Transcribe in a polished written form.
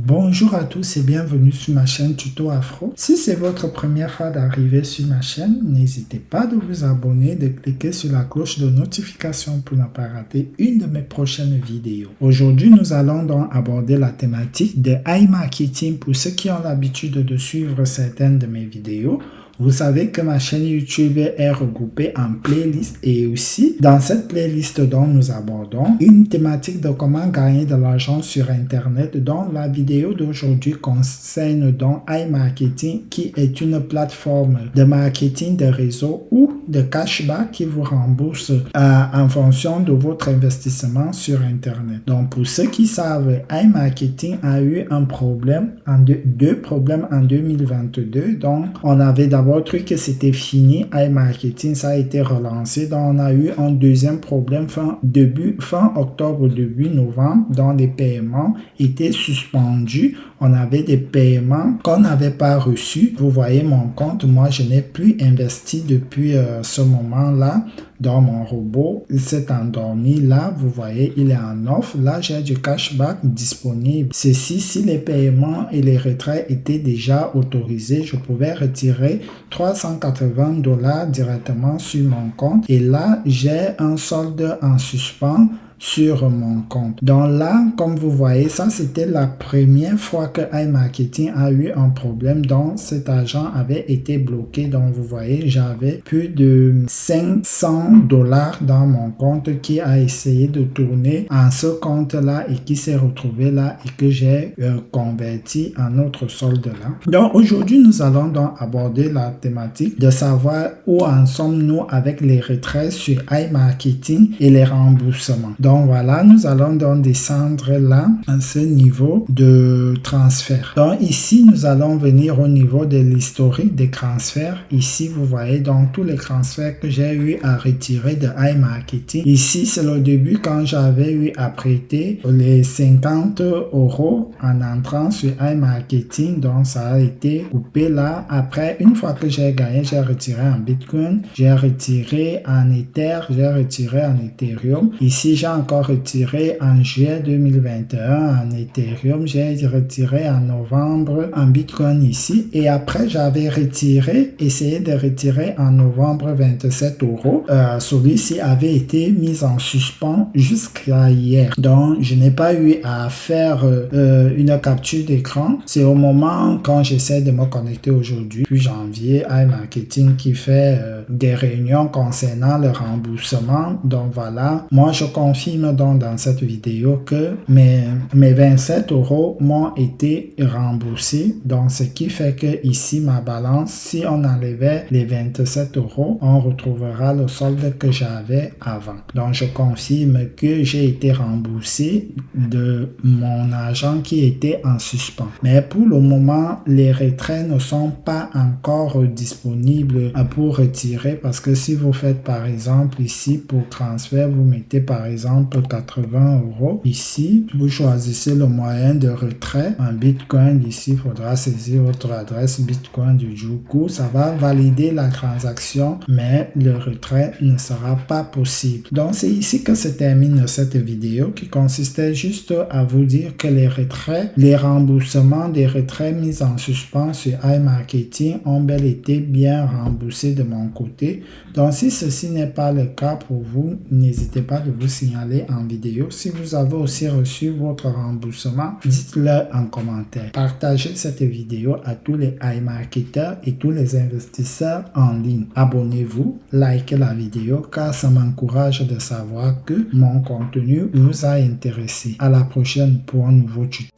Bonjour à tous et bienvenue sur ma chaîne Tuto Afro. Si c'est votre première fois d'arriver sur ma chaîne, n'hésitez pas de vous abonner, de cliquer sur la cloche de notification pour ne pas rater une de mes prochaines vidéos. Aujourd'hui, nous allons donc aborder la thématique de iMarketing pour ceux qui ont l'habitude de suivre certaines de mes vidéos. Vous savez que ma chaîne YouTube est regroupée en playlists et aussi dans cette playlist dont nous abordons une thématique de comment gagner de l'argent sur Internet. Donc la vidéo d'aujourd'hui concerne donc iMarketing qui est une plateforme de marketing de réseau ou de cashback qui vous rembourse en fonction de votre investissement sur Internet. Donc pour ceux qui savent, iMarketing a eu un problème, deux problèmes en 2022. Donc on avait d'abord truc que c'était fini, iMarketing, ça a été relancé. Donc on a eu un deuxième problème fin octobre, début novembre, dont les paiements étaient suspendus. On avait des paiements qu'on n'avait pas reçus. Vous voyez mon compte, moi je n'ai plus investi depuis ce moment-là. Dans mon robot, il s'est endormi. Là, vous voyez, il est en offre. Là, j'ai du cashback disponible. Ceci, si les paiements et les retraits étaient déjà autorisés, je pouvais retirer $380 directement sur mon compte. Et là, j'ai un solde en suspens sur mon compte. Donc là, comme vous voyez, ça c'était la première fois que iMarketing a eu un problème. Donc cet argent avait été bloqué. Donc vous voyez, j'avais plus de $500 dans mon compte qui a essayé de tourner en ce compte-là et qui s'est retrouvé là et que j'ai converti en autre solde là. Donc aujourd'hui, nous allons donc aborder la thématique de savoir où en sommes-nous avec les retraits sur iMarketing et les remboursements. Donc voilà, nous allons donc descendre là à ce niveau de transfert. Donc ici, nous allons venir au niveau de l'historique des transferts. Ici, vous voyez donc tous les transferts que j'ai eu à retirer de iMarketing. Ici, c'est le début quand j'avais eu à prêter les 50 € en entrant sur iMarketing. Donc ça a été coupé là. Après, une fois que j'ai gagné, j'ai retiré en Bitcoin, j'ai retiré en Ether, j'ai retiré en Ethereum. Ici, j'ai encore retiré en juillet 2021 en Ethereum, j'ai retiré en novembre en Bitcoin ici et après j'avais essayé de retirer en novembre 27 €. Celui-ci avait été mis en suspens jusqu'à hier. Donc je n'ai pas eu à faire une capture d'écran. C'est au moment quand j'essaie de me connecter aujourd'hui, puis janvier, iMarketing qui fait des réunions concernant le remboursement. Donc voilà, moi je confirme donc dans cette vidéo que mes 27 € m'ont été remboursés. Donc ce qui fait que ici ma balance, si on enlevait les 27 €, on retrouvera le solde que j'avais avant. Donc je confirme que j'ai été remboursé de mon argent qui était en suspens. Mais pour le moment, les retraits ne sont pas encore disponibles pour retirer parce que si vous faites par exemple ici pour transfert, vous mettez par exemple 80 €. Ici, vous choisissez le moyen de retrait en Bitcoin. Ici, il faudra saisir votre adresse Bitcoin du coup. Ça va valider la transaction, mais le retrait ne sera pas possible. Donc, c'est ici que se termine cette vidéo qui consistait juste à vous dire que les retraits, les remboursements des retraits mis en suspens sur iMarketing ont bel été bien remboursés de mon côté. Donc, si ceci n'est pas le cas pour vous, n'hésitez pas de vous signaler en vidéo. Si vous avez aussi reçu votre remboursement, dites-le en commentaire. Partagez cette vidéo à tous les iMarketeurs et tous les investisseurs en ligne. Abonnez-vous, likez la vidéo car ça m'encourage de savoir que mon contenu vous a intéressé. À la prochaine pour un nouveau tuto.